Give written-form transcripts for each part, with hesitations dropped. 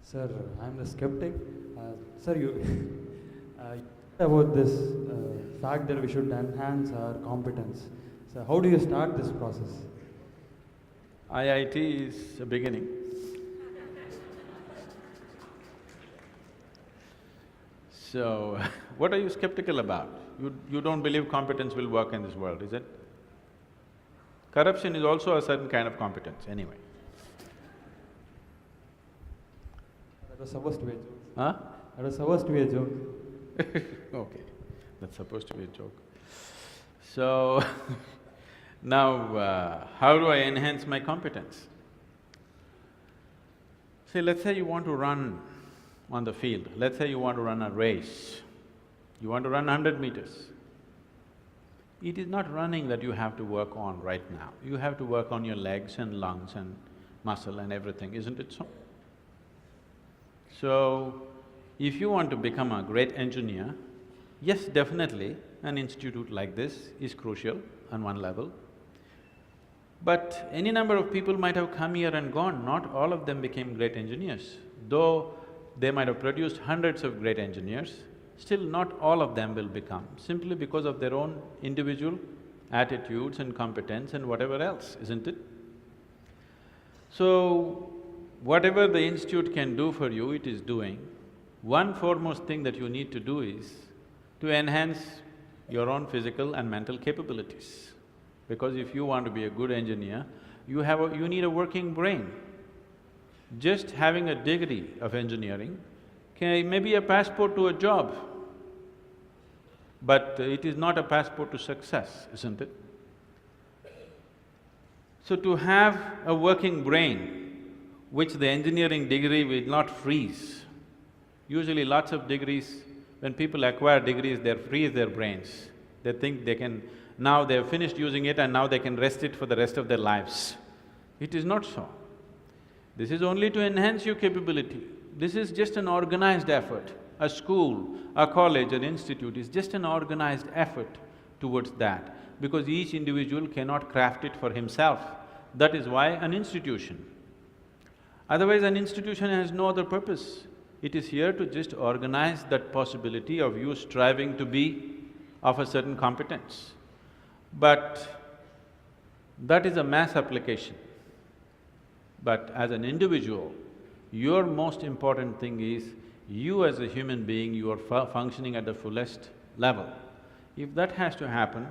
Sir, I'm the skeptic. Sir, you about this fact that we should enhance our competence. So, how do you start this process? IIT is a beginning. So, what are you skeptical about? You don't believe competence will work in this world, is it? Corruption is also a certain kind of competence, anyway. That was supposed to be a joke. Huh? That was supposed to be a joke. Okay, that's supposed to be a joke. So, now, how do I enhance my competence? See, let's say you want to run on the field, let's say you want to run a race, you want to run 100 meters. It is not running that you have to work on right now, you have to work on your legs and lungs and muscle and everything, isn't it so? So, if you want to become a great engineer, yes, definitely an institute like this is crucial on one level. But any number of people might have come here and gone, not all of them became great engineers. Though they might have produced hundreds of great engineers, still not all of them will become, simply because of their own individual attitudes and competence and whatever else, isn't it? So, whatever the institute can do for you, it is doing. One foremost thing that you need to do is to enhance your own physical and mental capabilities. Because if you want to be a good engineer, you need a working brain. Just having a degree of engineering may be a passport to a job, but it is not a passport to success, isn't it? So to have a working brain, which the engineering degree will not freeze. Usually lots of degrees, when people acquire degrees, they freeze their brains. They think they can… now they've finished using it and now they can rest it for the rest of their lives. It is not so. This is only to enhance your capability. This is just an organized effort. A school, a college, an institute is just an organized effort towards that, because each individual cannot craft it for himself. That is why an institution. Otherwise, an institution has no other purpose. It is here to just organize that possibility of you striving to be of a certain competence. But that is a mass application. But as an individual, your most important thing is you as a human being, you are functioning at the fullest level. If that has to happen,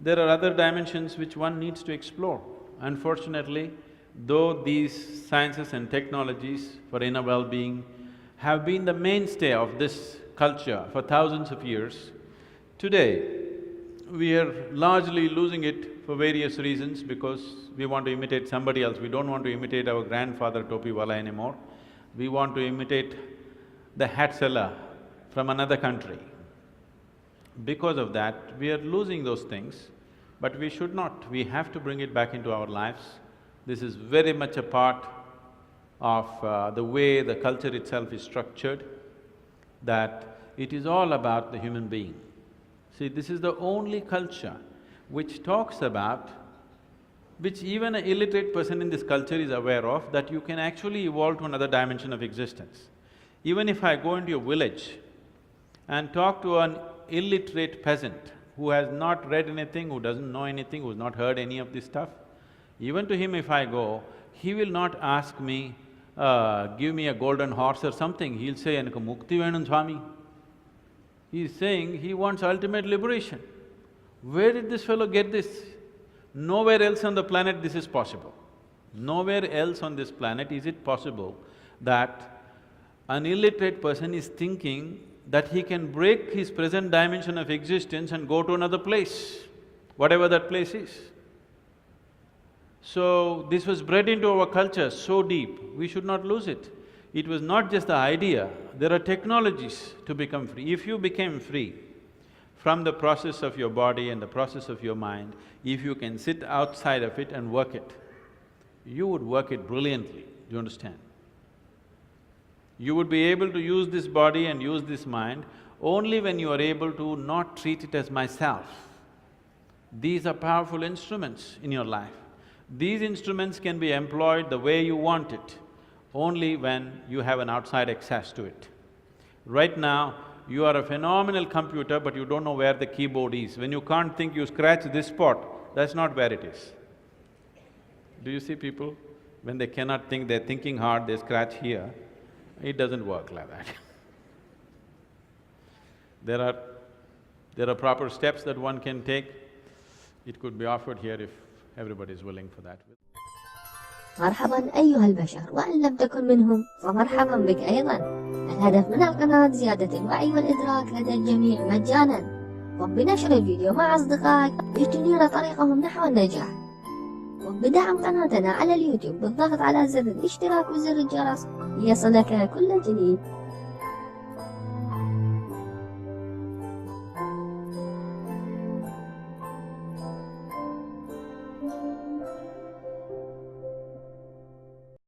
there are other dimensions which one needs to explore. Unfortunately, though these sciences and technologies for inner well-being have been the mainstay of this culture for thousands of years, today we are largely losing it for various reasons, because we want to imitate somebody else. We don't want to imitate our grandfather Topi Wala anymore. We want to imitate the hat seller from another country. Because of that, we are losing those things, but we should not. We have to bring it back into our lives. This is very much a part of the way the culture itself is structured, that it is all about the human being. See, this is the only culture which talks about, which even an illiterate person in this culture is aware of, that you can actually evolve to another dimension of existence. Even if I go into a village and talk to an illiterate peasant who has not read anything, who doesn't know anything, who's not heard any of this stuff, even to him if I go, he will not ask me, give me a golden horse or something, he'll say, "Enakku mukti venum Swami." He's saying he wants ultimate liberation. Where did this fellow get this? Nowhere else on the planet this is possible. Nowhere else on this planet is it possible that an illiterate person is thinking that he can break his present dimension of existence and go to another place, whatever that place is. So, this was bred into our culture so deep, we should not lose it. It was not just the idea, there are technologies to become free. If you became free from the process of your body and the process of your mind, if you can sit outside of it and work it, you would work it brilliantly, do you understand? You would be able to use this body and use this mind only when you are able to not treat it as myself. These are powerful instruments in your life. These instruments can be employed the way you want it. only when you have an outside access to it. Right now, you are a phenomenal computer, but you don't know where the keyboard is. When you can't think, you scratch this spot, that's not where it is. Do you see people? When they cannot think, they're thinking hard, they scratch here. It doesn't work like that. There are proper steps that one can take. It could be offered here if everybody is willing for that. مرحبا أيها البشر، وإن لم تكن منهم فمرحبا بك أيضا. الهدف من القناة زيادة الوعي والإدراك لدى الجميع مجانا، وبنشر الفيديو مع أصدقائك لتنير طريقهم نحو النجاح، وبدعم قناتنا على اليوتيوب بالضغط على زر الاشتراك وزر الجرس ليصلك كل جديد.